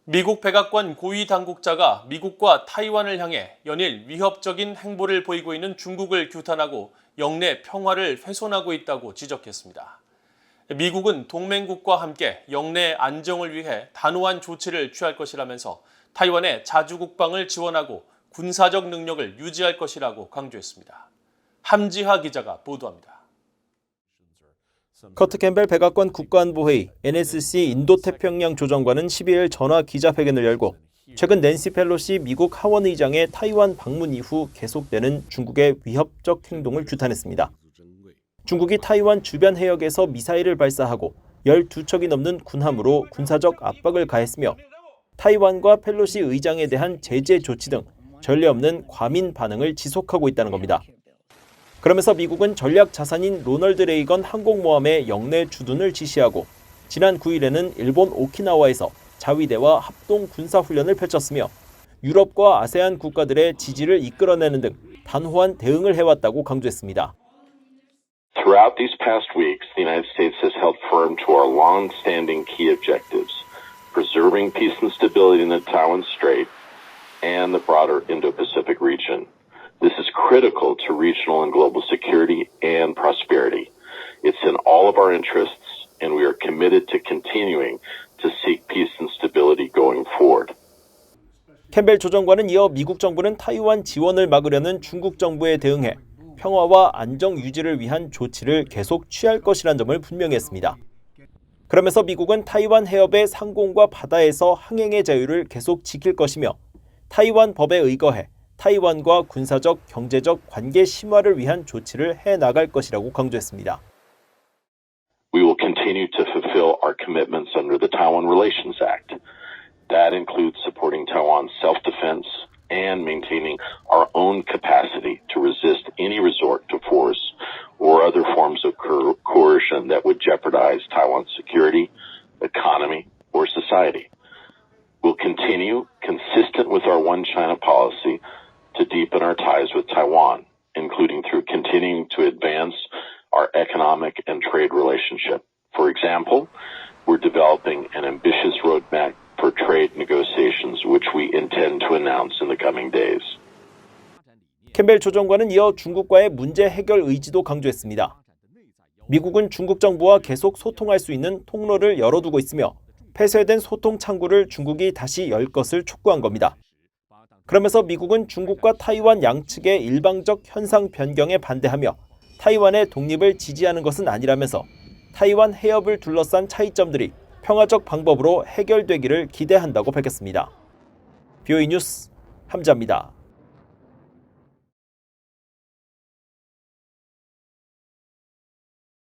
미국 백악관 고위 당국자가 미국과 타이완을 향해 연일 위협적인 행보를 보이고 있는 중국을 규탄하고 영내 평화를 훼손하고 있다고 지적했습니다. 미국은 동맹국과 함께 영내 안정을 위해 단호한 조치를 취할 것이라면서 타이완의 자주국방을 지원하고 군사적 능력을 유지할 것이라고 강조했습니다. 함지하 기자가 보도합니다. 커트 캠벨 백악관 국가안보회의 NSC 인도태평양 조정관은 12일 전화 기자회견을 열고 최근 낸시 펠로시 미국 하원의장의 타이완 방문 이후 계속되는 중국의 위협적 행동을 규탄했습니다. 중국이 타이완 주변 해역에서 미사일을 발사하고 12척이 넘는 군함으로 군사적 압박을 가했으며 타이완과 펠로시 의장에 대한 제재 조치 등 전례 없는 과민 반응을 지속하고 있다는 겁니다. 그러면서 미국은 전략 자산인 로널드 레이건 항공모함의 영내 주둔을 지시하고 지난 9일에는 일본 오키나와에서 자위대와 합동 군사훈련을 펼쳤으며 유럽과 아세안 국가들의 지지를 이끌어내는 등 단호한 대응을 해왔다고 강조했습니다. Throughout these past weeks, the United States has held firm to our long-standing key objectives, preserving peace and stability in the Taiwan Strait and the broader Indo-Pacific region. This is critical to regional and global security and prosperity. It's in all of our interests, and we are committed to continuing to seek peace and stability going forward. 캠벨 조정관은 이어 미국 정부는 타이완 지원을 막으려는 중국 정부에 대응해 평화와 안정 유지를 위한 조치를 계속 취할 것이라는 점을 분명히 했습니다. 그러면서 미국은 타이완 해협의 상공과 바다에서 항행의 자유를 계속 지킬 것이며 타이완 법에 의거해 타이완과 군사적, 경제적 관계 심화를 위한 조치를 해나갈 것이라고 강조했습니다. We will continue to fulfill our commitments under the Taiwan Relations Act. That includes supporting Taiwan's self-defense and maintaining our own capacity to resist any resort to force or other forms of coercion that would jeopardize Taiwan's security, economy, or society. We'll continue, consistent with our One China policy, to deepen our ties with Taiwan, including through continuing to advance our economic and trade relationship. For example, we're developing an ambitious roadmap for trade negotiations, which we intend to announce in the coming days. 캠벨 조정관은 이어 중국과의 문제 해결 의지도 강조했습니다. 미국은 중국 정부와 계속 소통할 수 있는 통로를 열어두고 있으며 폐쇄된 소통 창구를 중국이 다시 열 것을 촉구한 겁니다. 그러면서 미국은 중국과 타이완 양측의 일방적 현상 변경에 반대하며 타이완의 독립을 지지하는 것은 아니라면서 타이완 해협을 둘러싼 차이점들이 평화적 방법으로 해결되기를 기대한다고 밝혔습니다. BOE 뉴스 함지아입니다.